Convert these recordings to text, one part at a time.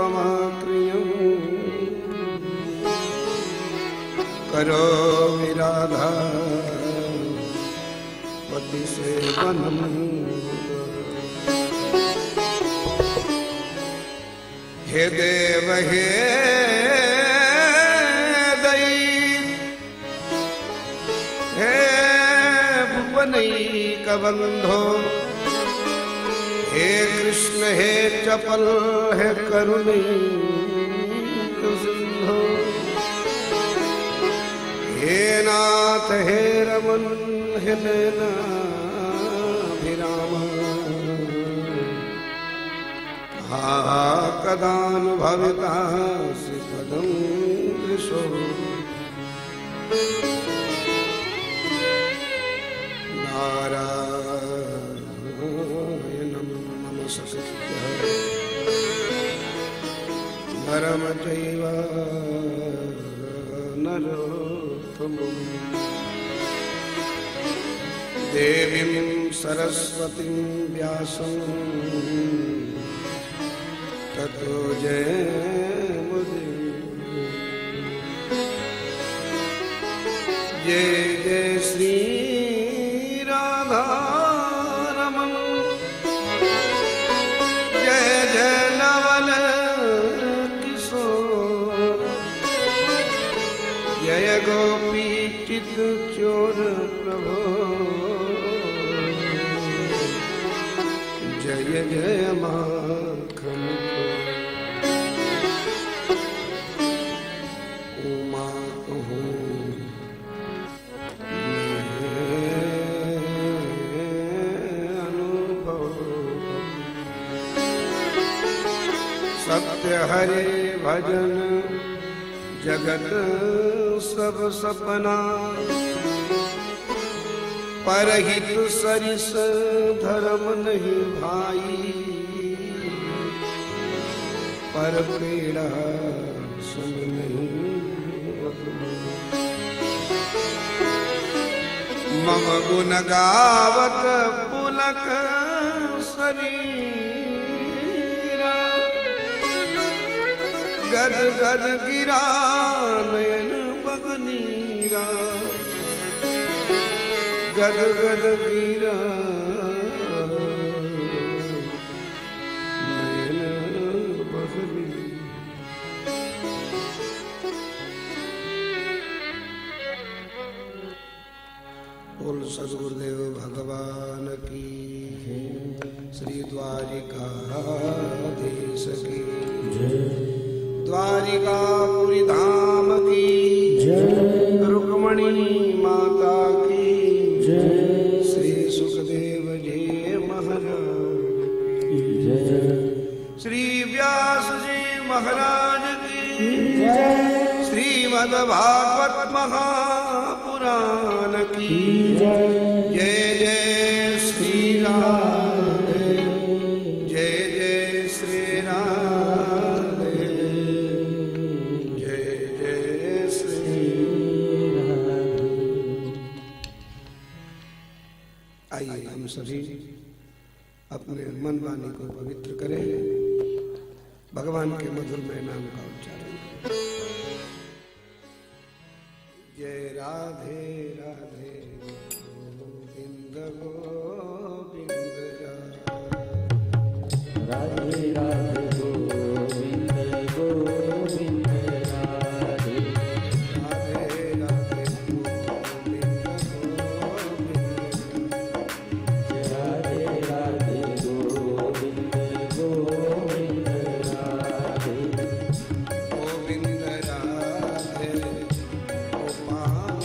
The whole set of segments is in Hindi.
त्वमात्रियम् करो विराधा पति सेवनम् हे देव हे भुवनैकबन्धो हे कृष्ण हे चपल हे करुणैकसिन्धो हे नाथ हे रमन हे नैनाभिराम हा कदानुभवितासि पदं दृशो नारायणं नमस्कृत्य नरं चैव नरोत्तमम् देवीं सरस्वतीं व्यासं ततो जयमुदीरये। जय जय श्री राधा रमण जय जय नवल किशोर जय गोपी चित चोर प्रभो जय जय माखन उमा कहूँ सत्य हरे भजन जगत सब सपना परहित सरिस धर्म नहीं भाई पर पीड़ा सुन नहीं मम गुण गावत पुलक शरीरा गद गद गिरा नयन बगनीरा गद गद गिरा नयन बगनी। बोल सद्गुरुदेव भगवान की श्री द्वारिकाधीश की द्वारिकापुरी धाम की रुक्मणी माता की श्री सुखदेव जी महाराज की श्री व्यास जी महाराज की श्रीमद् भागवत महापुराण की जय जय श्री राम जय जय श्री राम जय जय श्री राम। आइए हम सभी अपने मन वाणी को पवित्र करें, भगवान के मधुरमय नाम का उच्चारण। जय राधे राधे गोविंद गोविंद राधे राधे गोविंद गोविंद राधे राधे राधे गोविंद गोविंद राधे राधे गोविंद गोविंद राधे गोविंद राधे गोपाल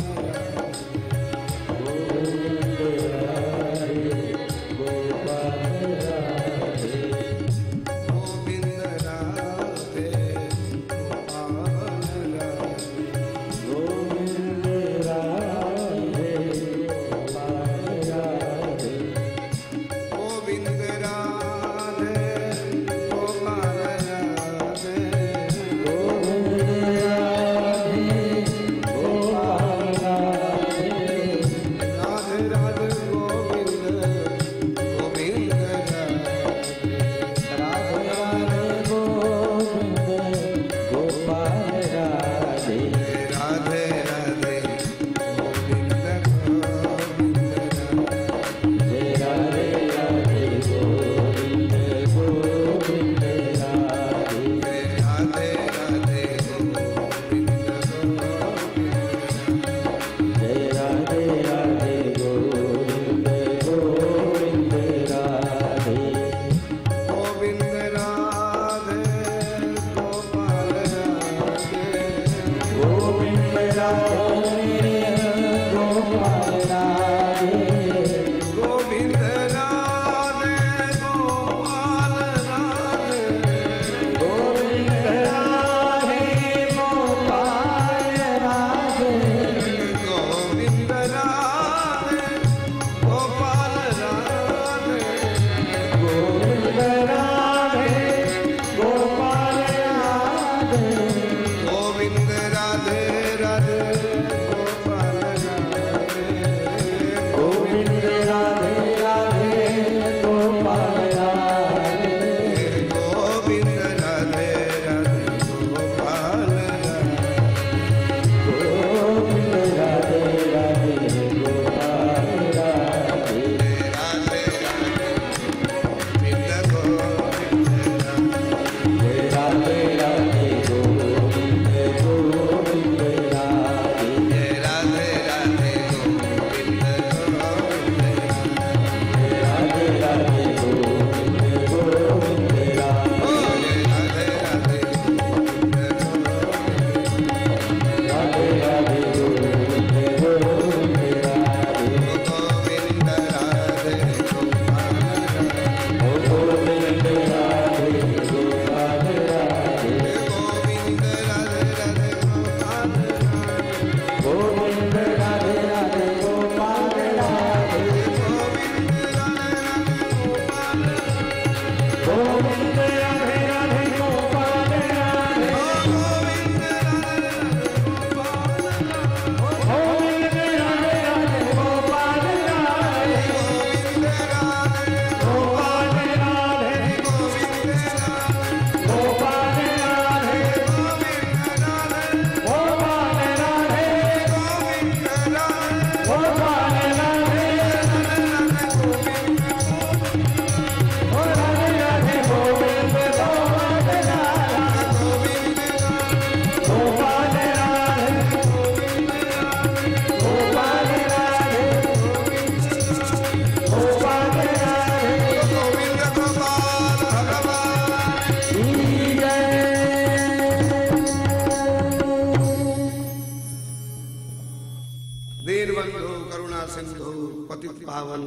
पावन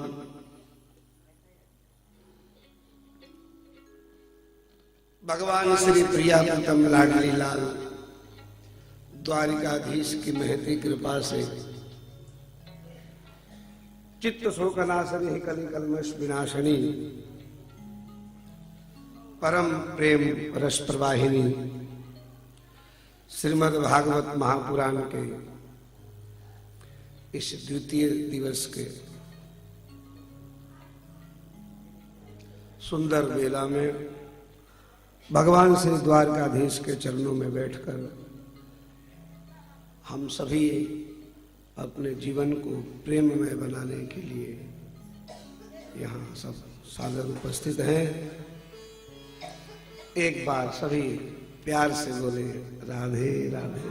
भगवान श्री प्रिया प्रीतम लाडली लाल द्वारिकाधीश की महती कृपा से चित्त शोकनाशनी कलि कल्मष विनाशनी परम प्रेम रस प्रवाहिनी श्रीमद् भागवत महापुराण के इस द्वितीय दिवस के सुंदर बेला में भगवान श्री द्वारकाधीश के चरणों में बैठकर हम सभी अपने जीवन को प्रेममय बनाने के लिए यहाँ सब साधक उपस्थित हैं। एक बार सभी प्यार से बोले राधे राधे।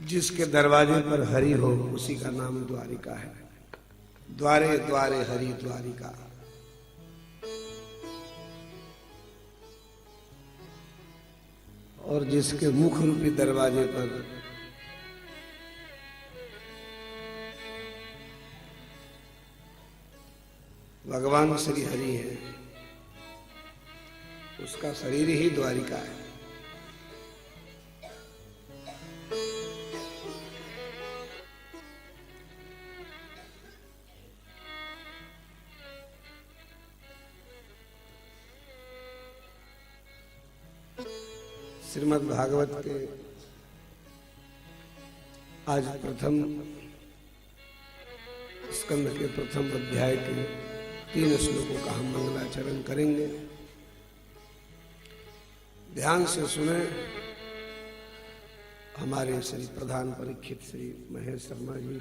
जिसके दरवाजे पर हरि हो उसी का नाम द्वारिका है। द्वारे द्वारे हरि द्वारिका। और जिसके मुख रूपी दरवाजे पर भगवान श्री हरि है, उसका शरीर ही द्वारिका है। श्रीमद् भागवत के आज प्रथम स्कंद के प्रथम अध्याय के 3 श्लोकों का हम मंगलाचरण करेंगे। ध्यान से सुने। हमारे श्री प्रधान परीक्षित श्री महेश शर्मा जी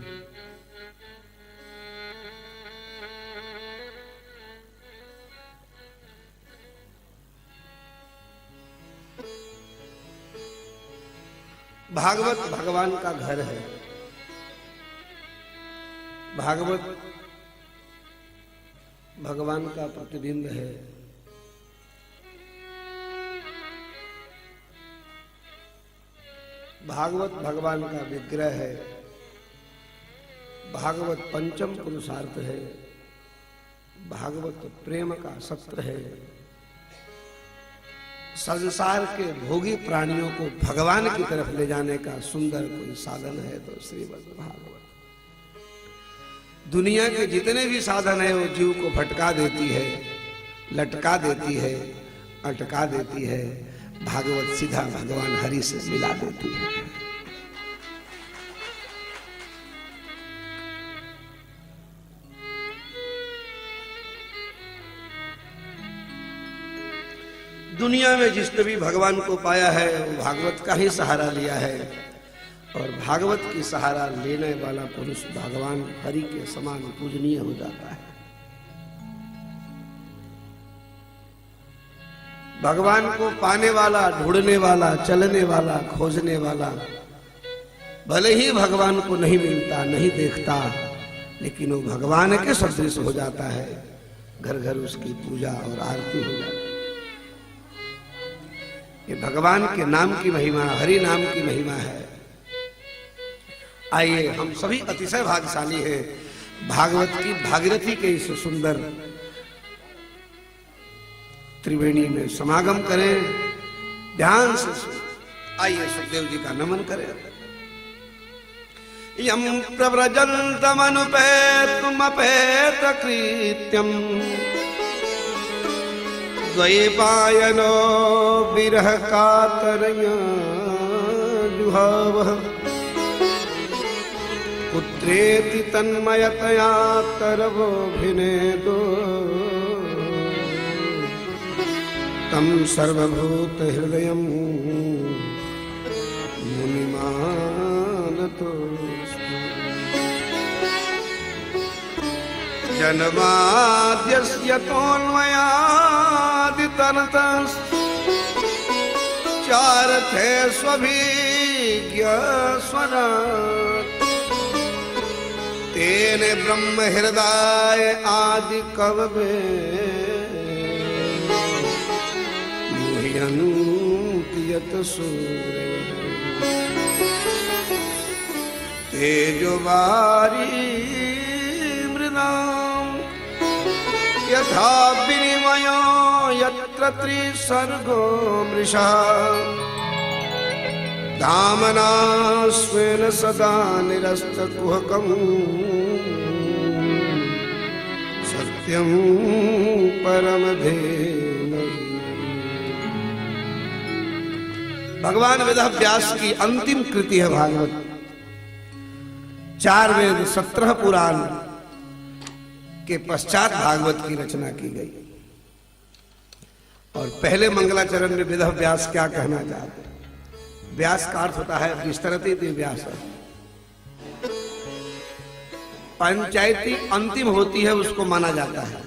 भागवत भगवान का घर है। भागवत भगवान का प्रतिबिंब है। भागवत भगवान का विग्रह है। भागवत पंचम पुरुषार्थ है। भागवत प्रेम का सत्र है। संसार के भोगी प्राणियों को भगवान की तरफ ले जाने का सुंदर कोई साधन है तो श्रीमद् भागवत। दुनिया के जितने भी साधन है वो जीव को भटका देती है, लटका देती है, अटका देती है। भागवत सीधा भगवान हरि से मिला देती है। दुनिया में जिसने भी भगवान को पाया है वो भागवत का ही सहारा लिया है। और भागवत की सहारा लेने वाला पुरुष भगवान हरि के समान पूजनीय हो जाता है। भगवान को पाने वाला, ढूंढने वाला, चलने वाला, खोजने वाला भले ही भगवान को नहीं मिलता, नहीं देखता, लेकिन वो भगवान के सदृश हो जाता है। घर घर उसकी पूजा और आरती हो जाती है। ये भगवान के नाम की महिमा, हरि नाम की महिमा है। आइए हम सभी अतिशय भाग्यशाली हैं। भागवत की भागीरथी के इस सुंदर त्रिवेणी में समागम करें। ध्यान से आइए सुखदेव जी का नमन करें। यम प्रव्रजन्तमनुपेतुमपेत कृत्यम द्वैपायनो विरह कातरया जुहावः पुत्रेति तन्मयतया तरवोऽभिनेदो तं सर्वभूत हृदयं मुनिमानतोऽस्मि। जन्माद्यस्य तोऽन्वयादितरतश्चार्थे स्वभिज्ञस्वराट् तेन ब्रह्म हृदय आदि कवये मुहि क्रियन्ति यत् सूरयः तेजो वारी मृदाम् यथा विनिमयो यत्र त्रिसर्गो मृषा धामना स्वेन सदा निरस्तकुहकम् सत्यं परमधीमहि। भगवान वेदव्यास की अंतिम कृति है भागवत। 4 वेद 17 पुराण के पश्चात भागवत की रचना की गई। और पहले मंगलाचरण में वेदव्यास क्या कहना चाहते हैं? व्यास का अर्थ होता है विस्तरते व्यास। पंचायती अंतिम होती है उसको माना जाता है,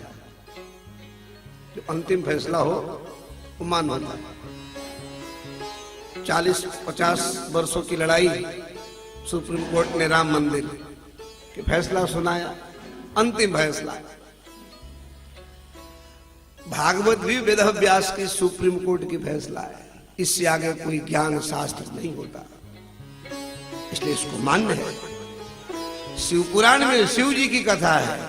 जो अंतिम फैसला हो वो मान होता है। 40-50 वर्षों की लड़ाई, सुप्रीम कोर्ट ने राम मंदिर के फैसला सुनाया, अंतिम फैसला। भागवत भी वेदव्यास की सुप्रीम कोर्ट की फैसला है। इससे आगे कोई ज्ञान शास्त्र नहीं होता, इसलिए इसको मान्य है। शिव पुराण में शिव जी की कथा है,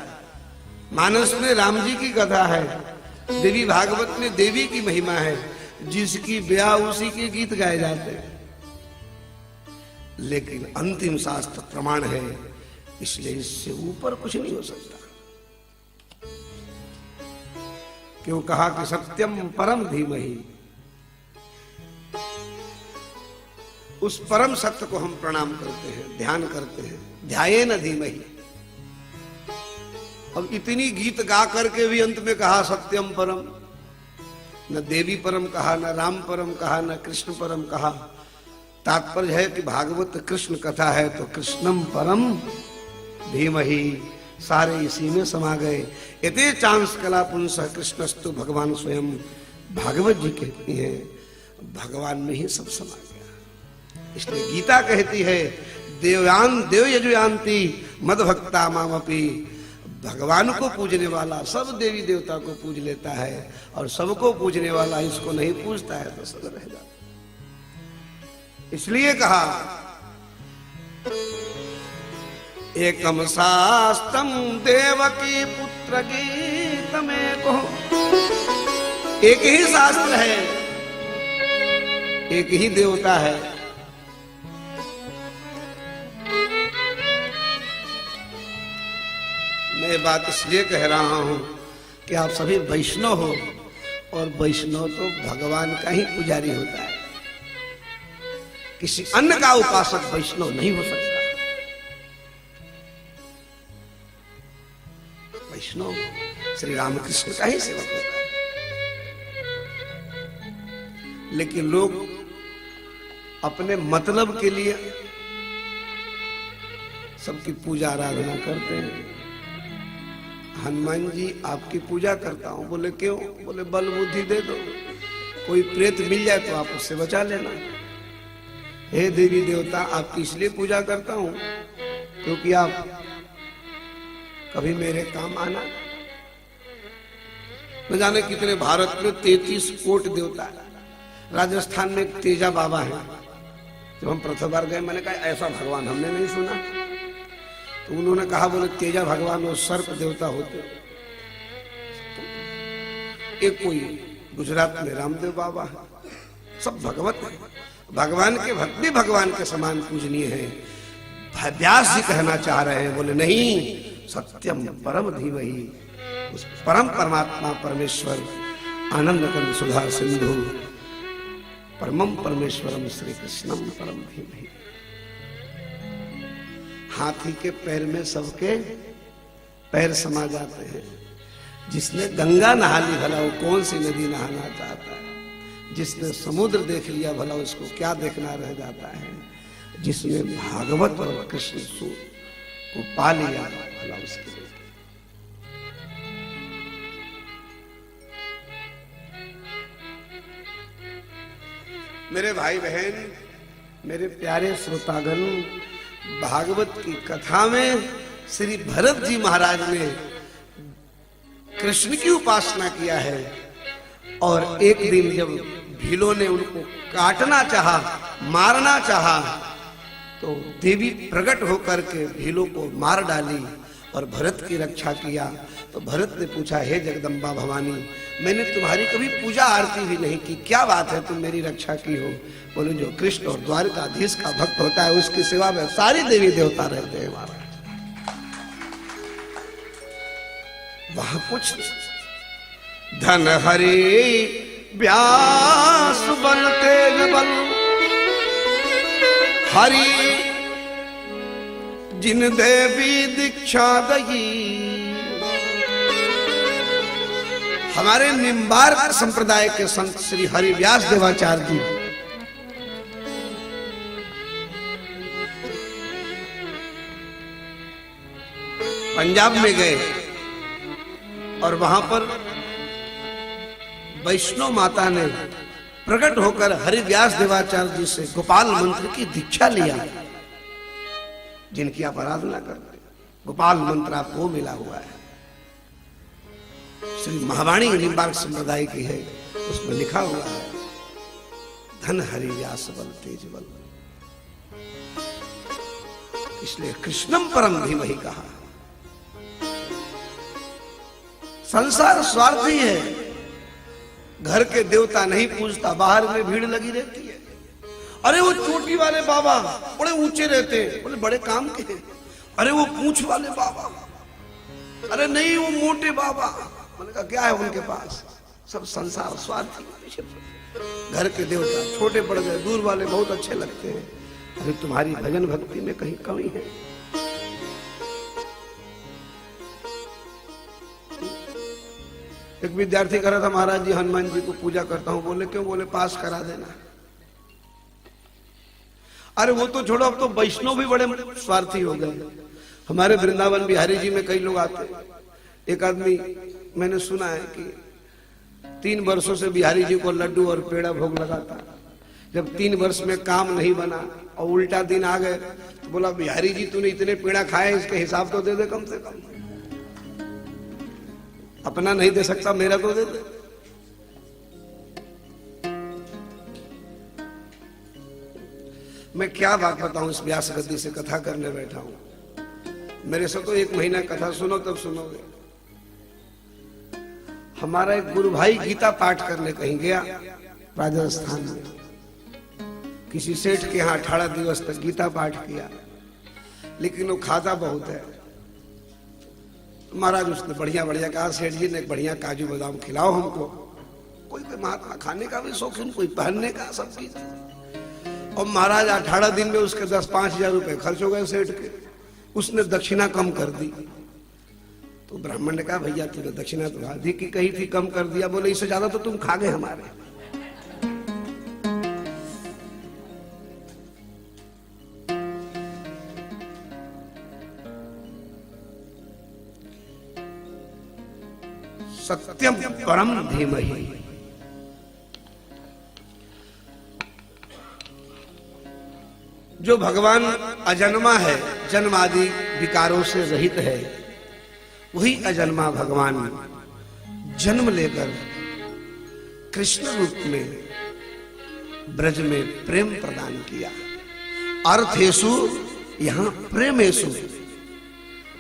मानस में राम जी की कथा है, देवी भागवत में देवी की महिमा है। जिसकी ब्याह उसी के गीत गाए जाते हैं, लेकिन अंतिम शास्त्र प्रमाण है, इसलिए इससे ऊपर कुछ नहीं हो सकता। क्यों कहा कि सत्यम परम धीमहि। उस परम सत्य को हम प्रणाम करते हैं, ध्यान करते हैं। ध्यायेन धीमहि। अब इतनी गीत गा करके भी अंत में कहा सत्यम परम। न देवी परम कहा, न राम परम कहा, न कृष्ण परम कहा। तात्पर्य है कि भागवत कृष्ण कथा है तो कृष्णम परम धीमहि, सारे इसी में समा गए। इते चांस कला पुंस कृष्णस्तु भगवान स्वयं। भागवत जी कहती है भगवान में ही सब समा गया। इसलिए गीता कहती है देवयान देव यजुयांति मद भक्ता मामपि। भगवान को पूजने वाला सब देवी देवता को पूज लेता है, और सबको पूजने वाला इसको नहीं पूजता है तो सब रह जाता। इसलिए कहा एकम शास्त्रम देवकी पुत्र गीत में को। एक ही शास्त्र है, एक ही देवता है। मैं बात इसलिए कह रहा हूं कि आप सभी वैष्णव हो, और वैष्णव तो भगवान का ही पुजारी होता है। किसी अन्य का उपासक वैष्णव नहीं हो सकता। वैष्णव श्री रामकृष्ण का ही सेवक होता है। लेकिन लोग अपने मतलब के लिए सबकी पूजा आराधना करते हैं। हनुमान जी आपकी पूजा करता हूं। बोले क्यों? बोले बल बुद्धि दे दो, कोई प्रेत मिल जाए तो आप उससे बचा लेना। हे देवी देवता, आपकी इसलिए पूजा करता हूं क्योंकि आप कभी मेरे काम आना। न जाने कितने भारत में 33 कोट देवता है। राजस्थान में तेजा बाबा है। जब हम प्रथम बार गए, मैंने कहा ऐसा भगवान हमने नहीं सुना। तो उन्होंने कहा बोले तेजा भगवान वो सर्प देवता होते। एक कोई गुजरात में रामदेव बाबा है। सब भगवत है। भगवान के भक्त भी भगवान के समान पूजनीय है। व्यास जी कहना चाह रहे हैं, बोले नहीं, सत्यम परम धीमहि। उस परम परमात्मा परमेश्वर आनंद कंद सुधा सिंधु परमम परमेश्वरम श्री कृष्णम परम धीमहि। हाथी के पैर में सबके पैर समा जाते हैं। जिसने गंगा नहा ली भला वो कौन सी नदी नहाना चाहता है। जिसने समुद्र देख लिया भला उसको क्या देखना रह जाता है। जिसने भागवत और कृष्ण को पा लिया भला उसके लिए। मेरे भाई बहन, मेरे प्यारे श्रोतागण, भागवत की कथा में श्री भरत जी महाराज ने कृष्ण की उपासना किया है। और एक दिन जब भीलों ने उनको काटना चाहा, मारना चाहा, तो देवी प्रकट होकर के भीलों को मार डाली और भरत की रक्षा किया। तो भरत ने पूछा, हे जगदम्बा भवानी, मैंने तुम्हारी कभी पूजा आरती भी नहीं की, क्या बात है तुम मेरी रक्षा की हो? बोले, जो कृष्ण और द्वारकाधीश का भक्त होता है उसकी सेवा में सारी देवी देवता रहते हैं महाराज। वहां कुछ धन हरि व्यास बल तेज बल, हरि जिन देवी दीक्षा दही। हमारे निम्बार्क संप्रदाय के संत श्री हरि व्यास देवाचार्य जी पंजाब में गए और वहां पर वैष्णव माता ने प्रकट होकर हरि व्यास देवाचार्य जी से गोपाल मंत्र की दीक्षा लिया, जिनकी आप आराधना करते। गोपाल मंत्र आपको मिला हुआ है, श्री महावाणी निम्बार्क संप्रदाय की है, उसमें लिखा हुआ है, धन हरि व्यास बल तेज बल। इसलिए कृष्णम परम धीमहि कहा। संसार स्वार्थी है, घर के देवता नहीं पूजता, बाहर में भीड़ लगी रहती है। अरे वो चोटी वाले बाबा बड़े ऊंचे रहते हैं, बोले बड़े काम के हैं। अरे वो पूंछ वाले बाबा, अरे नहीं वो मोटे बाबा, मैंने कहा क्या है उनके पास? सब संसार स्वार्थी। घर के देवता छोटे पड़ गए, दूर वाले बहुत अच्छे लगते हैं। अरे तुम्हारी भजन भक्ति में कहीं कमी है। एक विद्यार्थी कह रहा था, महाराज जी हनुमान जी को पूजा करता हूं। बोले क्यों? बोले पास करा देना। अरे वो तो छोड़ो, अब तो वैष्णव भी बड़े स्वार्थी हो गए। हमारे वृंदावन बिहारी जी में कई लोग आते। एक आदमी मैंने सुना है कि 3 वर्षों से बिहारी जी को लड्डू और पेड़ा भोग लगाता। जब 3 वर्ष में काम नहीं बना और उल्टा दिन आ गए तो बोला, बिहारी जी तूने इतने पेड़ा खाए, इसके हिसाब तो दे दे कम से कम। अपना नहीं दे सकता, मेरा तो दे दे। मैं क्या बात बताऊं, इस व्यास गद्दी से कथा करने बैठा हूं। मेरे से तो 1 महीना कथा सुनो तब सुनोगे। हमारा एक गुरु भाई गीता पाठ करने कहीं गया राजस्थान में, किसी सेठ के यहाँ 18 दिवस तक गीता पाठ किया, लेकिन वो खाता बहुत है। महाराज उसने बढ़िया बढ़िया कहा, सेठ जी ने बढ़िया काजू बादाम खिलाओ हमको। कोई महात्मा खाने का भी शौकीन, कोई पहनने का, सब चीज। और महाराज 18 दिन में उसके 10-5 हजार रुपए खर्च हो गए सेठ के। उसने दक्षिणा कम कर दी। तो ब्राह्मण ने कहा, भैया तूने दक्षिणा तो आधी की कही थी, कम कर दिया। बोले इससे ज्यादा तो तुम खा गए हमारे। सत्यम परम धीमहि। जो भगवान अजन्मा है, जन्म आदि विकारों से रहित है, वही अजन्मा भगवान जन्म लेकर कृष्ण रूप में ब्रज में प्रेम प्रदान किया। अर्थेषु, यहां प्रेमेषु,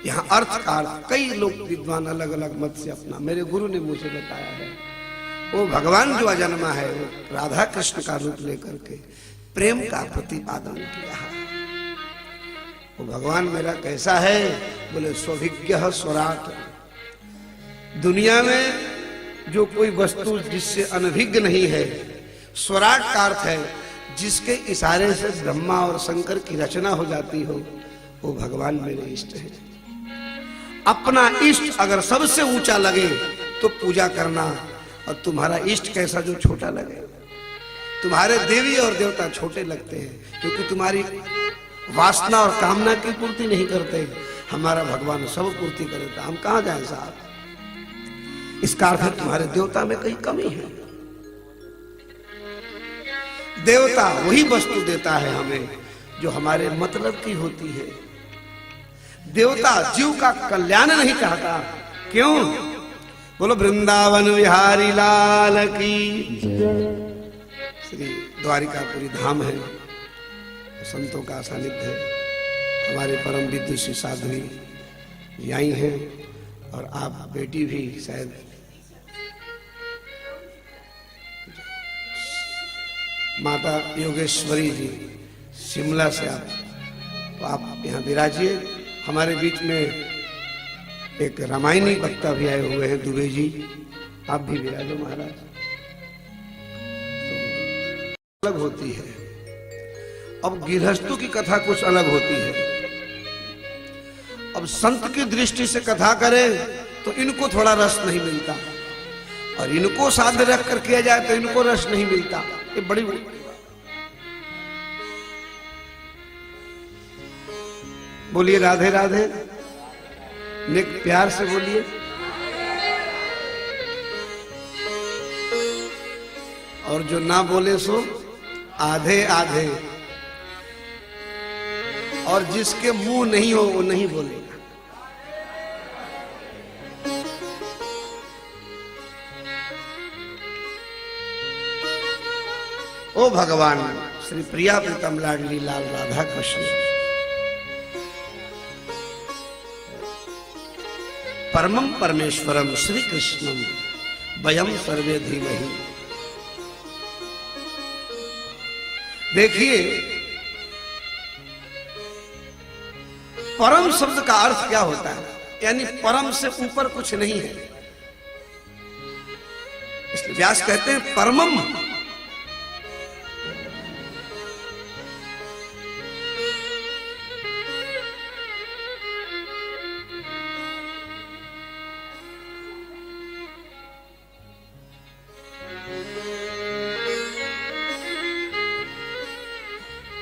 यहां अर्थ का कई लोग विद्वान अलग अलग मत से अपना, मेरे गुरु ने मुझे बताया है, वो भगवान जो अजन्मा है वो राधा कृष्ण का रूप लेकर के प्रेम का प्रतिपादन किया। वो भगवान मेरा कैसा है? बोले स्वभिज्ञ स्वराट। दुनिया में जो कोई वस्तु जिससे अनभिज्ञ नहीं है, स्वराट का अर्थ है जिसके इशारे से ब्रह्मा और शंकर की रचना हो जाती हो, वो भगवान मेरे इष्ट है। अपना इष्ट अगर सबसे ऊंचा लगे तो पूजा करना, और तुम्हारा इष्ट कैसा जो छोटा लगे। तुम्हारे देवी और देवता छोटे लगते हैं क्योंकि तुम्हारी वासना और कामना की पूर्ति नहीं करते। हमारा भगवान सब पूर्ति करता, हम कहां जाए साहब? इसका अर्थ तुम्हारे देवता में कहीं कमी है। देवता वही वस्तु देता है हमें जो हमारे मतलब की होती है। देवता जीव का कल्याण नहीं चाहता। क्यों? बोलो वृंदावन विहारी लाल की। श्री द्वारिकापुरी धाम है, संतों का सानिध्य है। हमारे परम विद्युषी साध्वी यहीं हैं और आप बेटी भी शायद माता योगेश्वरी जी शिमला से तो आप यहाँ विराजिए। हमारे बीच में एक रामायणी वक्ता भी आए हुए हैं दुबे जी, आप भी विराजो महाराज। तो अलग होती है, अब गृहस्थों की कथा कुछ अलग होती है। अब संत की दृष्टि से कथा करें तो इनको थोड़ा रस नहीं मिलता, और इनको साध रख कर किया जाए तो इनको रस नहीं मिलता। ये बड़ी बोलिए राधे राधे, निक प्यार से बोलिए। और जो ना बोले सो आधे आधे, और जिसके मुंह नहीं हो वो नहीं बोलेगा। ओ भगवान श्री प्रिया प्रीतम लाडली लाल राधा कृष्ण, परमं परमेश्वरम श्री कृष्णम वयम सर्वे धीमहि। देखिए परम शब्द का अर्थ क्या होता है, यानी परम से ऊपर कुछ नहीं है। इसलिए व्यास कहते हैं परमम।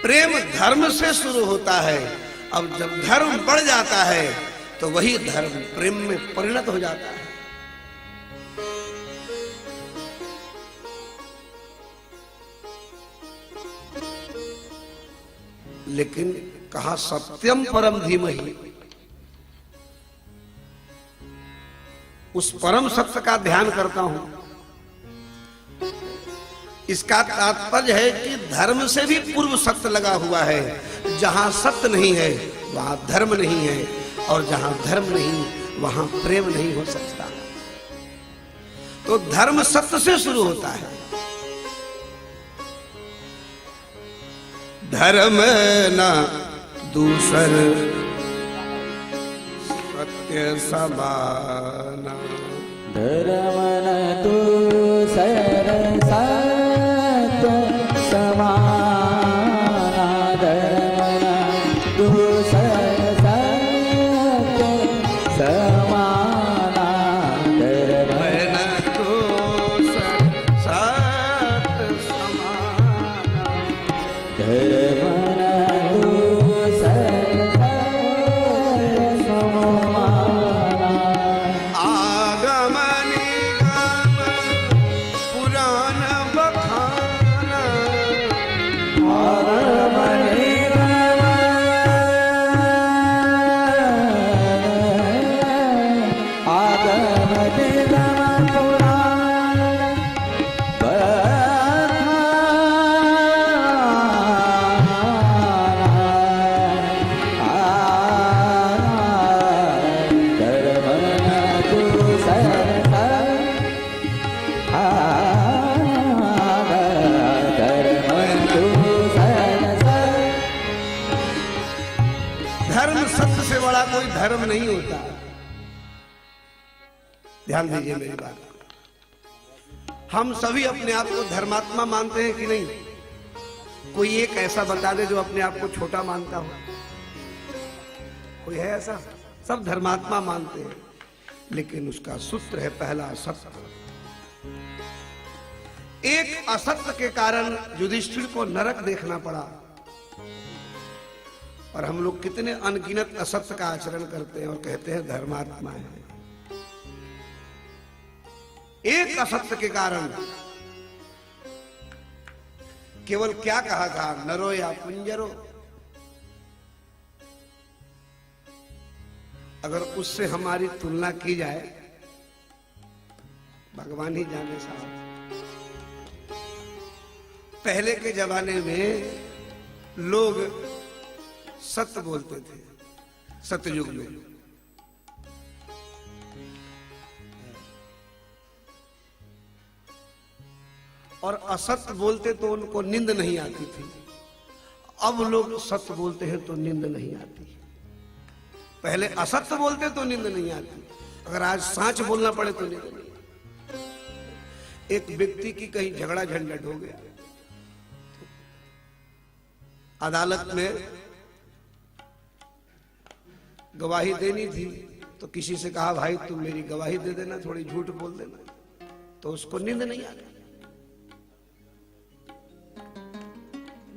प्रेम धर्म से शुरू होता है, अब जब धर्म बढ़ जाता है तो वही धर्म प्रेम में परिणत हो जाता है। लेकिन कहा सत्यम परम धीमहि, उस परम सत्य का ध्यान करता हूं। इसका तात्पर्य है कि धर्म से भी पूर्व सत्य लगा हुआ है। जहां सत्य नहीं है वहां धर्म नहीं है, और जहां धर्म नहीं वहां प्रेम नहीं हो सकता। तो धर्म सत्य से शुरू होता है। धर्म न दूसर सत्य समाना, धर्म न दूसर सत्य समाना, धर्म न दूसर सत्य समाना, धर्म न दूसर सत्य समाना, धर्म न दूसर सत्य समाना। आगम निगम पुराण बखाना, आगम निगम आगम निगम पुराण धर्म सत्य से बड़ा कोई धर्म नहीं होता। ध्यान दीजिए मेरी बात। हम सभी अपने आप को धर्मात्मा मानते हैं कि नहीं? कोई एक ऐसा बता दे जो अपने आप को छोटा मानता हो। कोई है ऐसा? सब धर्मात्मा मानते हैं, लेकिन उसका सूत्र है पहला असत्य। एक असत्य के कारण युधिष्ठिर को नरक देखना पड़ा, और हम लोग कितने अनगिनत असत्य का आचरण करते हैं और कहते हैं धर्मात्मा है। एक असत्य के कारण केवल क्या कहा था, नरो या कुंजरो। अगर उससे हमारी तुलना की जाए, भगवान ही जाने साहब, पहले के जमाने में लोग सत्य बोलते थे, सत्ययुग में। और असत्य बोलते तो उनको नींद नहीं आती थी। अब लोग सत्य बोलते हैं तो नींद नहीं आती। पहले असत्य बोलते तो नींद नहीं आती, अगर आज सच बोलना पड़े तो नींद नहीं। एक व्यक्ति की कहीं झगड़ा झंझट हो गया, अदालत में गवाही देनी थी, तो किसी से कहा भाई तुम मेरी गवाही दे देना, थोड़ी झूठ बोल देना, तो उसको नींद नहीं आ रही।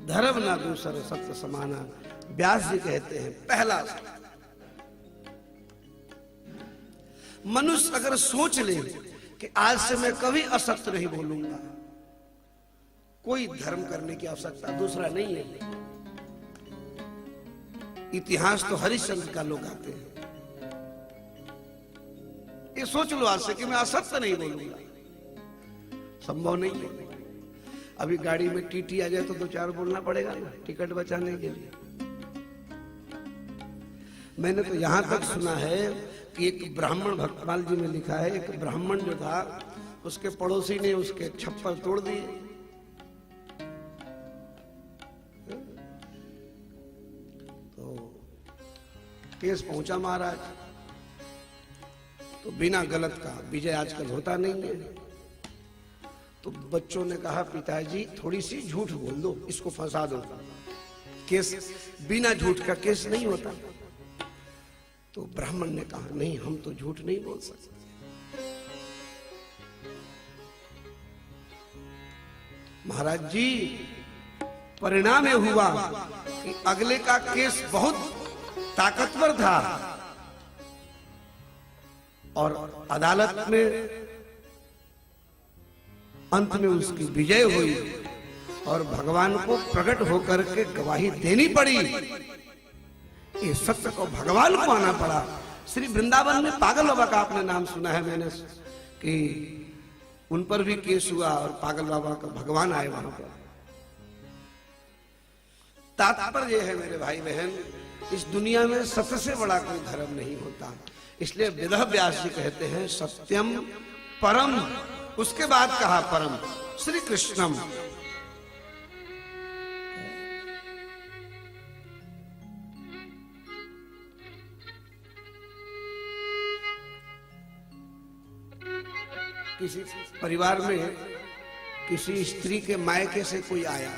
धर्म ना दूसर सत्य समाना, व्यास जी कहते हैं पहला सत्य। मनुष्य अगर सोच ले कि आज से मैं कभी असत्य नहीं बोलूंगा, कोई धर्म करने की आवश्यकता दूसरा नहीं है। इतिहास तो हरिश्चंद्र का लोग आते हैं, ये सोच लो आज से कि मैं असत्य नहीं बोलूंगा, संभव नहीं है। अभी गाड़ी में टीटी आ जाए तो 2-4 बोलना पड़ेगा ना, टिकट बचाने के लिए। मैंने तो यहां तक सुना है कि एक ब्राह्मण, भक्तमाल जी में लिखा है, एक ब्राह्मण जो था उसके पड़ोसी ने उसके छप्पर तोड़ दिए। तो केस पहुंचा महाराज, तो बिना गलत का विजय आजकल होता नहीं है। तो बच्चों ने कहा पिताजी थोड़ी सी झूठ बोल दो, इसको फंसा दो, केस बिना झूठ का केस नहीं होता। तो ब्राह्मण ने कहा नहीं, हम तो झूठ नहीं बोल सकते। महाराज जी, परिणाम यह हुआ कि अगले का केस बहुत ताकतवर था और अदालत में अंत में उसकी विजय हुई और भगवान को प्रकट होकर के गवाही देनी पड़ी। ये सत्य को भगवान को आना पड़ा। श्री वृंदावन में पागल बाबा का आपने नाम सुना है, मैंने कि उन पर भी केस हुआ और पागल बाबा का भगवान आए वहां पर। तात्पर्य है मेरे भाई बहन, इस दुनिया में सत्य से बड़ा कोई धर्म नहीं होता। इसलिए वेद व्यास जी कहते हैं सत्यम परम, उसके बाद कहा परम श्री कृष्णम। किसी परिवार में किसी स्त्री के मायके से कोई आया,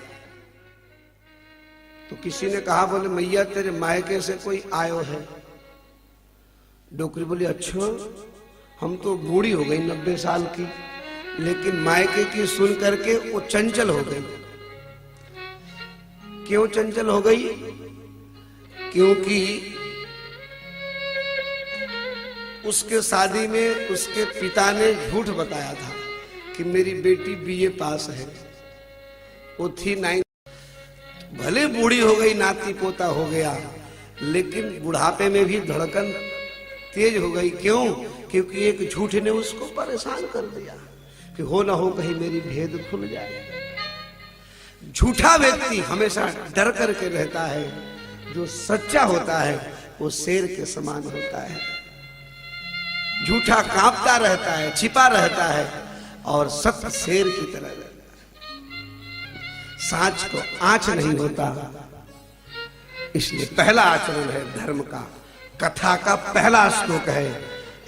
तो किसी ने कहा बोले मैया तेरे मायके से कोई आयो है। डोकरी बोली अच्छा, हम तो बूढ़ी हो गई 90 साल की, लेकिन मायके की सुन करके वो चंचल हो गई। क्यों चंचल हो गई? क्योंकि उसके शादी में उसके पिता ने झूठ बताया था कि मेरी बेटी बीए पास है, वो थी 9। भले बूढ़ी हो गई, नाती पोता हो गया, लेकिन बुढ़ापे में भी धड़कन तेज हो गई। क्यों? क्योंकि एक झूठ ने उसको परेशान कर दिया कि हो ना हो कहीं मेरी भेद खुल जाए। झूठा व्यक्ति हमेशा डर करके रहता है, जो सच्चा होता है वो शेर के समान होता है। झूठा कांपता रहता है, छिपा रहता है, और सत्य शेर की तरह रहता है। सांच को आंच नहीं होता। इसलिए पहला आचरण है धर्म का, कथा का पहला श्लोक है।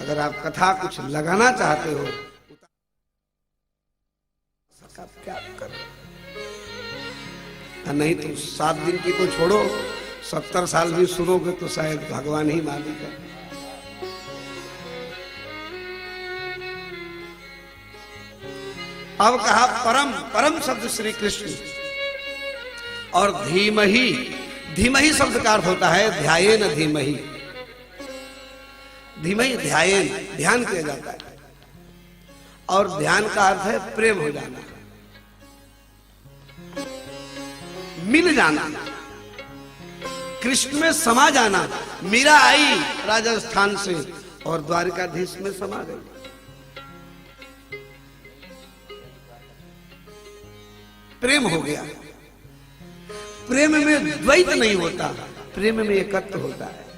अगर आप कथा कुछ लगाना चाहते हो, क्या करो, नहीं तो 7 दिन की तो छोड़ो, 70 साल भी सुनोगे तो शायद भगवान ही मालिक है। अब कहा परम, परम शब्द श्री कृष्ण, और धीमहि, धीमहि शब्द का अर्थ होता है ध्यायेन धीमहि। धीमहि ध्यायेन, ध्यान किया जाता है, और ध्यान का अर्थ है प्रेम हो जाना, मिल जाना, कृष्ण में समा जाना। मीरा आई राजस्थान से और द्वारकाधीश में समा गई। प्रेम हो गया। प्रेम में द्वैत नहीं होता, प्रेम में एकत्व होता है।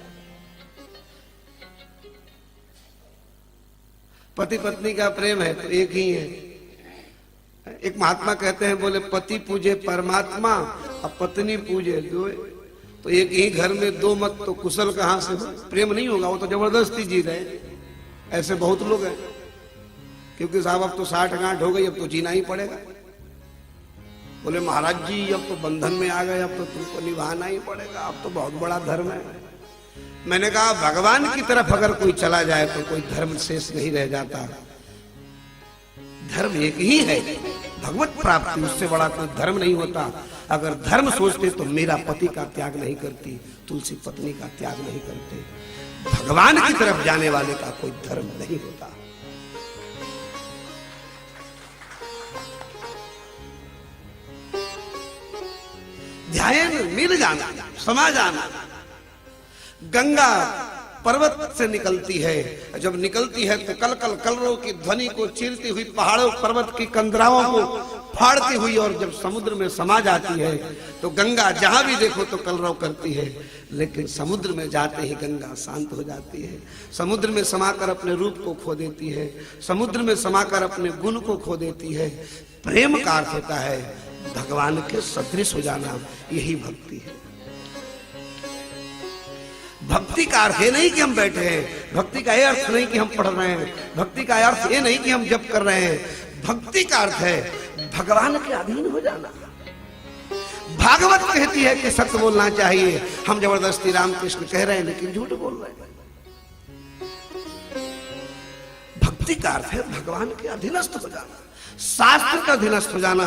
पति पत्नी का प्रेम है तो एक ही है। एक महात्मा कहते हैं, बोले पति पूजे परमात्मा और पत्नी पूजे दो। तो एक ही घर में दो मत तो कुशल कहां से हो? प्रेम नहीं होगा, वो तो जबरदस्ती जी रहे। ऐसे बहुत लोग हैं, क्योंकि साहब अब तो 60 गांठ हो गई, अब तो जीना ही पड़ेगा। बोले महाराज जी अब तो बंधन में आ गए, अब तो तुमको निभाना ही पड़ेगा, अब तो बहुत बड़ा धर्म है। मैंने कहा भगवान की तरफ अगर कोई चला जाए तो कोई धर्म शेष नहीं रह जाता। धर्म एक ही है, भगवत प्राप्ति, उससे बड़ा कोई धर्म नहीं होता। अगर धर्म सोचते तो मेरा पति का त्याग नहीं करती, तुलसी पत्नी का त्याग नहीं करते। भगवान की तरफ जाने वाले का कोई धर्म नहीं होता। ध्यान मिल जाना, समा जाना। गंगा पर्वत से निकलती है, जब निकलती है तो कल कल कलरव की ध्वनि को चीरती हुई पहाड़ों पर्वत की कंदराओं को फाड़ती हुई, और जब समुद्र में समा जाती है तो गंगा जहां भी देखो तो कलरव करती है, लेकिन समुद्र में जाते ही गंगा शांत हो जाती है। समुद्र में समाकर अपने रूप को खो देती है, समुद्र में समाकर अपने गुण को खो देती है। प्रेम का अर्थ होता है भगवान के सदृश हो जाना, यही भक्ति है। भक्ति का अर्थ ये नहीं कि हम बैठे हैं, भक्ति का यह अर्थ नहीं कि हम पढ़ रहे हैं, भक्ति का अर्थ ये नहीं कि हम जप कर रहे हैं। भक्ति का अर्थ है भगवान के अधीन हो जाना। भागवत कहती है कि सत्य बोलना चाहिए, हम जबरदस्ती रामकृष्ण कह रहे हैं लेकिन झूठ बोल रहे हैं। भक्ति का अर्थ है भगवान के अधीनस्थ हो जाना, शास्त्र का अधीनस्थ हो जाना,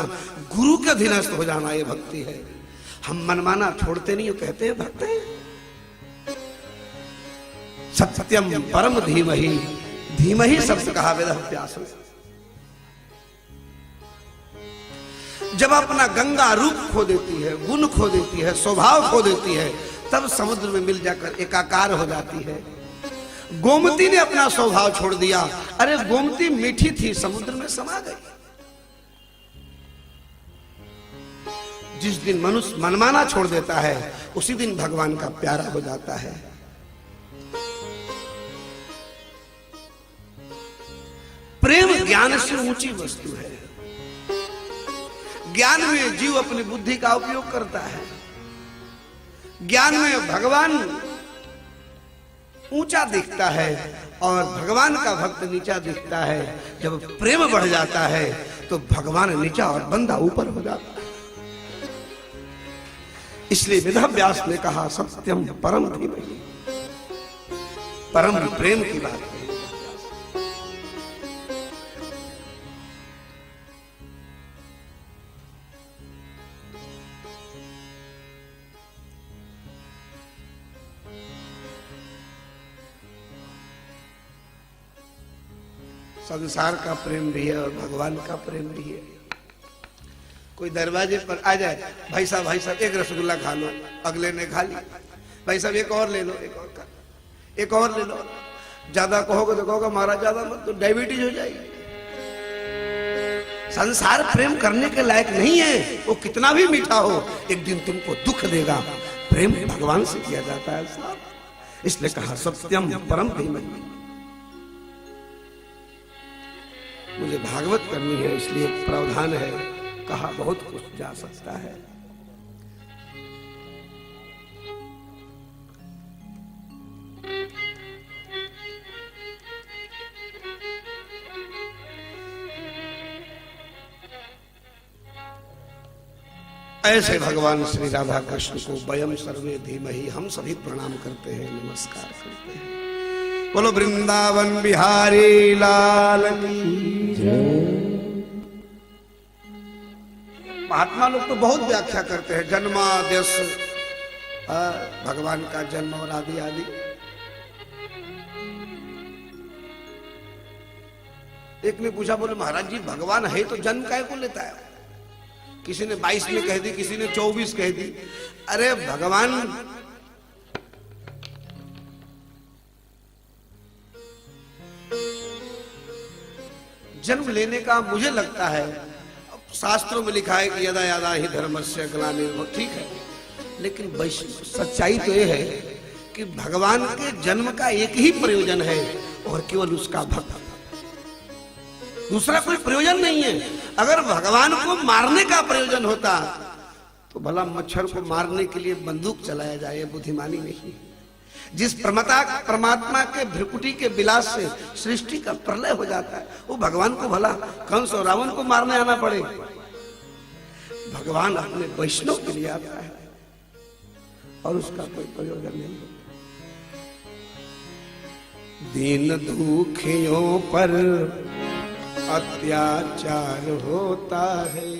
गुरु के अधीनस्थ हो जाना, ये भक्ति है। हम मनमाना छोड़ते नहीं, कहते हैं भक्त हैं। सत्यम परम धीमहि, धीमहि शब्द कहा वेद व्यास। जब अपना गंगा रूप खो देती है, गुण खो देती है, स्वभाव खो देती है, तब समुद्र में मिल जाकर एकाकार हो जाती है। गोमती ने अपना स्वभाव छोड़ दिया। अरे गोमती मीठी थी, समुद्र में समा गई। जिस दिन मनुष्य मनमाना छोड़ देता है उसी दिन भगवान का प्यारा हो जाता है। प्रेम ज्ञान से ऊंची वस्तु है। ज्ञान में जीव अपनी बुद्धि का उपयोग करता है। ज्ञान में भगवान ऊंचा दिखता है और भगवान का भक्त नीचा दिखता है। जब प्रेम बढ़ जाता है तो भगवान नीचा और बंदा ऊपर हो जाता है। इसलिए वेदव्यास ने कहा सत्यम परम धीमहि, परम प्रेम की बात है। संसार का प्रेम भी है और भगवान का प्रेम भी है। कोई दरवाजे पर आ जाए, भाई साहब एक रसगुल्ला खा लो, अगले ने खा लिया, भाई साहब एक और ले लो, एक और ले लो। ज्यादा कहोगे तो कहोगे महाराज ज्यादा मत, तो डायबिटीज हो जाएगी। संसार प्रेम करने के लायक नहीं है, वो कितना भी मीठा हो एक दिन तुमको दुख देगा। प्रेम भगवान से किया जाता है साहब, इसलिए कहा सत्यम परम धीमहि। मुझे भागवत करनी है इसलिए प्रावधान है, कहा बहुत कुछ जा सकता है। ऐसे भगवान श्री राधा कृष्ण को वयम सर्वे धीमहि हम सभी प्रणाम करते हैं, नमस्कार करते हैं। बोलो वृंदावन बिहारी लाल की जय। महात्मा लोग तो बहुत व्याख्या करते हैं, जन्माद्यस भगवान का जन्म और आदि आदि। एक ने पूछा, बोले महाराज जी भगवान है तो जन्म काहे को लेता है? किसी ने 22 में कह दी, किसी ने 24 कह दी। अरे भगवान जन्म लेने का मुझे लगता है शास्त्रों में लिखा है कि यदा यदा ही धर्मस्य ग्लानिर्भव, ठीक है, लेकिन वैष्णव सच्चाई तो ये है कि भगवान के जन्म का एक ही प्रयोजन है और केवल उसका भक्त, दूसरा कोई प्रयोजन नहीं है। अगर भगवान को मारने का प्रयोजन होता तो भला मच्छर को मारने के लिए बंदूक चलाया जाए, बुद्धिमानी नहीं। जिस परमात्मा के भ्रिकुटी के विलास से सृष्टि का प्रलय हो जाता है, वो भगवान को भला कंस और रावण को मारने आना पड़े। भगवान अपने वैष्णव के लिए आता है और उसका कोई प्रयोजन नहीं होता। दीन दुखियों पर अत्याचार होता है,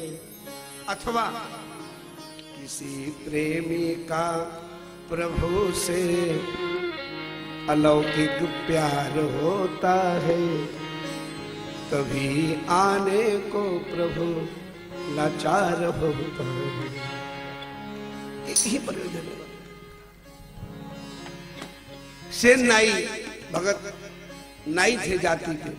अथवा किसी प्रेमी का प्रभु से अलौकिक प्यार होता है, तभी आने को प्रभु लाचार होता है। एक ही प्रयोजन है। सेन नाई भगत नाई थे जाति के,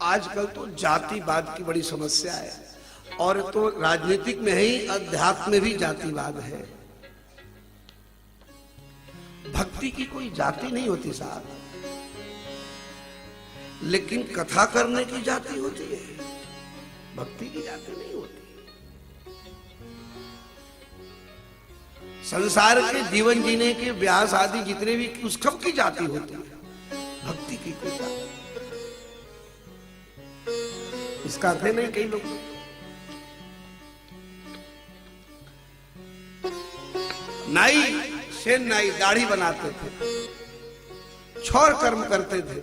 आजकल तो जातिवाद की बड़ी समस्या है, और तो राजनीतिक में ही, अध्यात्म में भी जातिवाद है। भक्ति की कोई जाति नहीं होती साहब, लेकिन कथा करने की जाति होती है, भक्ति की जाति नहीं होती। संसार के जीवन जीने के व्यास आदि जितने भी उस सब की जाति होती है, भक्ति की कोई जाति। इसका अर्थ नहीं कई लोग नाई सेन नाई दाढ़ी बनाते थे, छौर कर्म करते थे।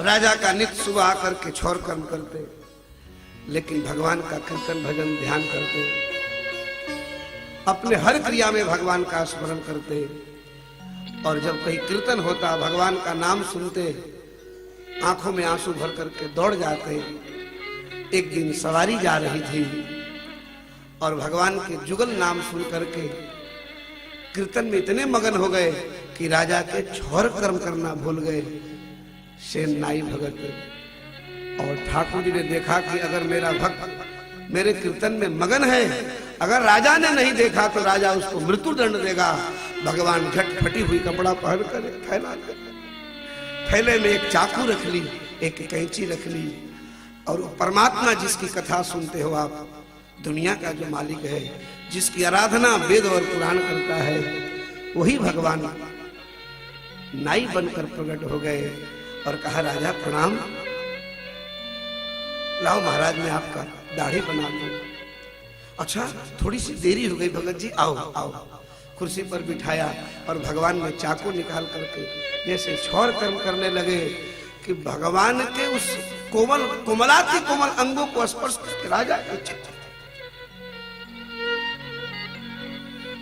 राजा का नित्य सुबह आकर के छौर कर्म करते, लेकिन भगवान का कीर्तन भजन ध्यान करते, अपने हर क्रिया में भगवान का स्मरण करते, और जब कहीं कीर्तन होता भगवान का नाम सुनते, आंखों में आंसू भर करके दौड़ जाते। एक दिन सवारी जा रही थी और भगवान के जुगल नाम सुन करके कीर्तन में इतने मगन हो गए कि राजा के छौर कर्म करना भूल गए सेन नाई भगत। और ठाकुर जी ने देखा कि अगर मेरा भक्त मेरे कीर्तन में मगन है, अगर राजा ने नहीं देखा तो राजा उसको मृत्यु दंड देगा। भगवान झट फटी हुई कपड़ा पहन कर फैला कर थैले में एक चाकू रख ली, एक कैंची रख ली, और परमात्मा जिसकी कथा सुनते हो आप, दुनिया का जो मालिक है, जिसकी आराधना वेद और पुराण करता है, वही भगवान नाई बनकर प्रकट हो गए और कहा राजा प्रणाम, लाओ महाराज मैं आपका दाढ़ी बना दूं। अच्छा थोड़ी सी देरी हो गई भगत जी, आओ आओ। कुर्सी पर बिठाया और भगवान ने चाकू निकाल करके जैसे छौर कर्म करने लगे कि भगवान के उस कोमल कोमलाति कोमल अंगों को स्पर्श करके राजा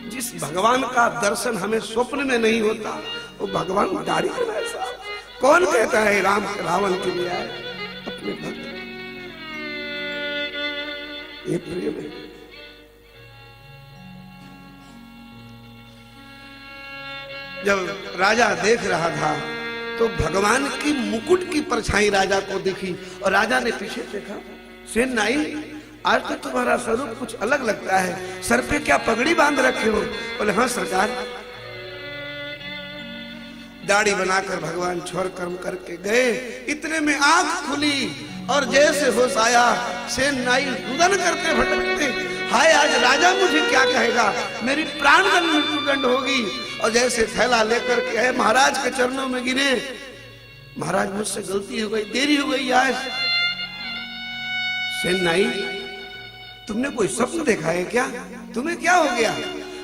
जिस भगवान का दर्शन हमें स्वप्न में नहीं होता, वो भगवान दाढ़ी का ऐसा कौन कहता है राम रावण के लिए आए अपने भक्त। ये प्रेम है। जब राजा देख रहा था तो भगवान की मुकुट की परछाई राजा को दिखी और राजा ने पीछे देखा, सेन नाई आज तो तुम्हारा स्वरूप कुछ अलग लगता है, सर पे क्या पगड़ी बांध रखे हो? बोले हाँ सरकार। दाढ़ी बनाकर भगवान छौर कर्म करके गए, इतने में आंख खुली और जैसे होश आया सेन नाई रुदन करते भटकते, हाय आज राजा मुझे क्या कहेगा, मेरी प्राण दंड मृत्यु दंड होगी। और जैसे थैला लेकर के महाराज के चरणों में गिरे, महाराज मुझसे गलती हो गई, देरी हो गई आज। सेन नाई तुमने कोई स्वप्न देखा है क्या? तुम्हें क्या हो गया?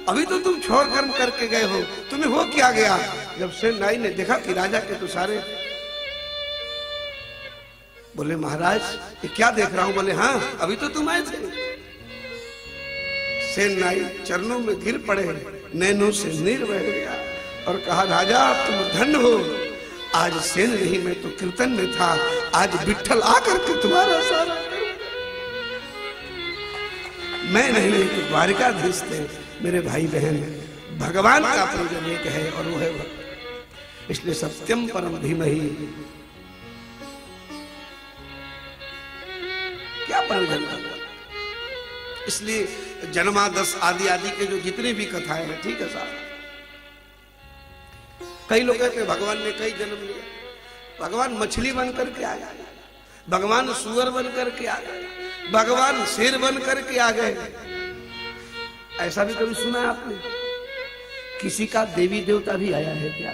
अभी तो तुम छौर कर्म करके गए हो, तुम्हें हो क्या गया? जब सेन नाई ने देखा कि राजा के तो सारे, बोले महाराज ये क्या देख रहा हूं? बोले हाँ अभी तो तुम आए थे। सेन नाई चरणों में गिर पड़े, नैनों से नीर बह गया और कहा राजा तुम धन्य हो, आज सेन नहीं मैं तो कीर्तन में था, आज विट्ठल आकर के तुम्हारा सारा, मैं नहीं तो द्वारिकाधीश थे। मेरे भाई बहन भगवान का प्रयोजन एक है और वो है भक्त। इसलिए सत्यम परम धीमहि। क्या प्रयोजन है? इसलिए जन्मादश आदि आदि के जो जितने भी कथाएं हैं, ठीक है साहब। कई लोग कहते हैं भगवान ने कई जन्म लिया, भगवान मछली बन करके आ गए, भगवान सुअर बन करके आ गए, भगवान शेर बन करके आ गए। ऐसा भी कभी सुना है आपने? किसी का देवी देवता भी आया है क्या?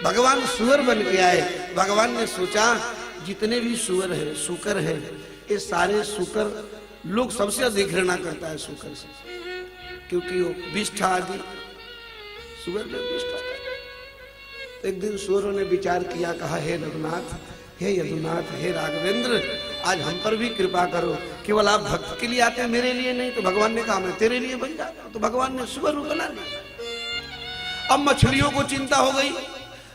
भगवान सुअर बन के आए। भगवान ने सोचा जितने भी सुअर है, सूकर है, ये सारे सूकर लोग सबसे अधिक घृणा करता है सूकर से, क्योंकि वो विष्ठा आदि सुअर में विष्ठा। तो एक दिन सुअरों ने विचार किया, कहा हे रघुनाथ, हे यदुनाथ, हे राघवेंद्र, आज हम पर भी कृपा करो। केवल आप भक्त के लिए आते हैं, मेरे लिए नहीं। तो भगवान ने कहा मैं तेरे लिए बन जाता हूं। तो भगवान ने सुअर रूप बना लिया। अब मछलियों को चिंता हो गई,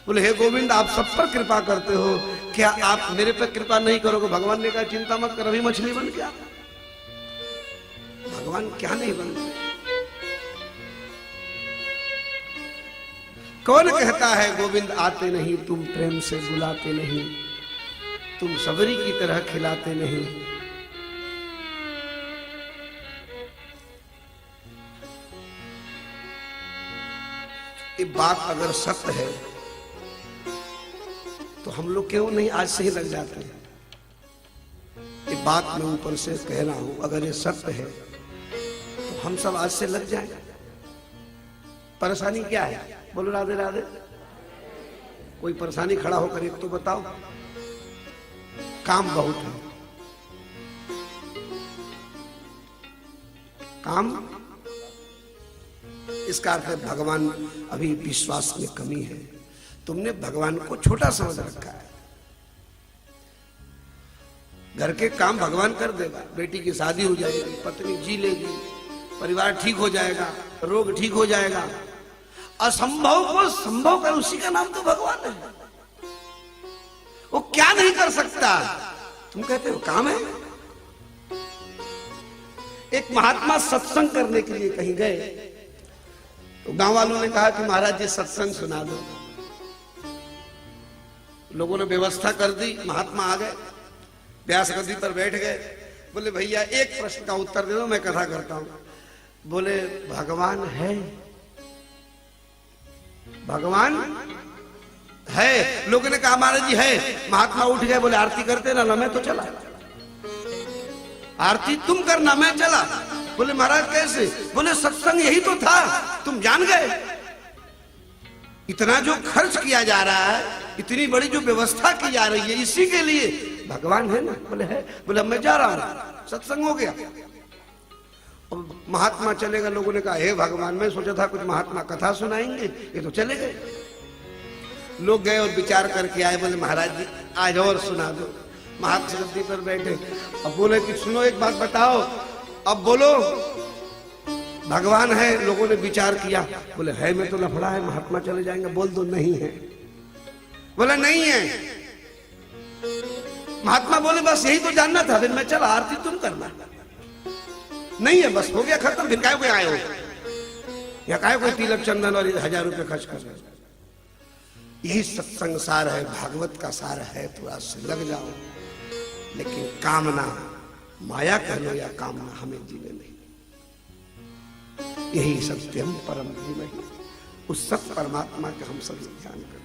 बोले हे गोविंद, आप सब पर कृपा करते हो, क्या आप मेरे पर कृपा नहीं करोगे? भगवान ने कहा चिंता मत कर, अभी मछली बन गया। भगवान क्या नहीं बनते? कौन कहता है गोविंद आते नहीं, तुम प्रेम से बुलाते नहीं, तुम सबरी की तरह खिलाते नहीं। ये बात अगर सत्य है तो हम लोग क्यों नहीं आज से ही लग जाते हैं? ये बात मैं ऊपर से कह रहा हूं, अगर ये सत्य है तो हम सब आज से लग जाएंगे। परेशानी क्या है? बोलो राधे राधे। कोई परेशानी खड़ा होकर एक तो बताओ। काम बहुत है, काम। इसका अर्थ है भगवान अभी विश्वास में कमी है। तुमने भगवान को छोटा समझ रखा है। घर के काम भगवान कर देगा, बेटी की शादी हो जाएगी, पत्नी जी लेगी, परिवार ठीक हो जाएगा, रोग ठीक हो जाएगा। असंभव को संभव कर, उसी का नाम तो भगवान है। वो क्या नहीं कर सकता? तुम कहते हो काम है। एक महात्मा सत्संग करने के लिए कहीं गए तो गांव वालों ने कहा कि महाराज जी सत्संग सुना दो। लोगों ने व्यवस्था कर दी, महात्मा आ गए, व्यास गद्दी पर बैठ गए। बोले भैया एक प्रश्न का उत्तर दे दो, मैं कथा करता हूं। बोले भगवान है? भगवान है? लोगों ने कहा महाराज जी है। महात्मा उठ गए, बोले आरती करते ना, मैं तो चला। आरती तुम करना, मैं चला। बोले महाराज कैसे? बोले सत्संग यही तो था, तुम जान गए। इतना जो खर्च किया जा रहा है, इतनी बड़ी जो व्यवस्था की जा रही है, इसी के लिए भगवान है ना? बोले है। बोले मैं जा रहा हूं, सत्संग हो गया। महात्मा चले गए। लोगों ने कहा हे भगवान, मैं सोचा था कुछ महात्मा कथा सुनाएंगे, ये तो चले गए। लोग गए और विचार करके आए, बोले महाराज जी आज और सुना दो। महात्मा गद्दी पर बैठे, अब बोले कि सुनो एक बात बताओ, अब बोलो भगवान है। लोगों ने विचार किया, बोले है में तो लफड़ा है, महात्मा चले जाएंगे। बोल दो नहीं है। बोले नहीं है। महात्मा बोले बस यही तो जानना था, फिर मैं चला, आरती तुम करना। नहीं है, बस हो गया खत्म। फिर काय कोई आए हो या काय कोई तिलक चंदन और 1000 रुपए खर्च कर रहे? यही सत्संग सार है, भागवत का सार है। थोड़ा से लग जाओ, लेकिन कामना, माया कह लो या कामना, हमें जीने नहीं। यही सत्यम परम धीमहि, उस सत्य परमात्मा का हम सब ध्यान करें।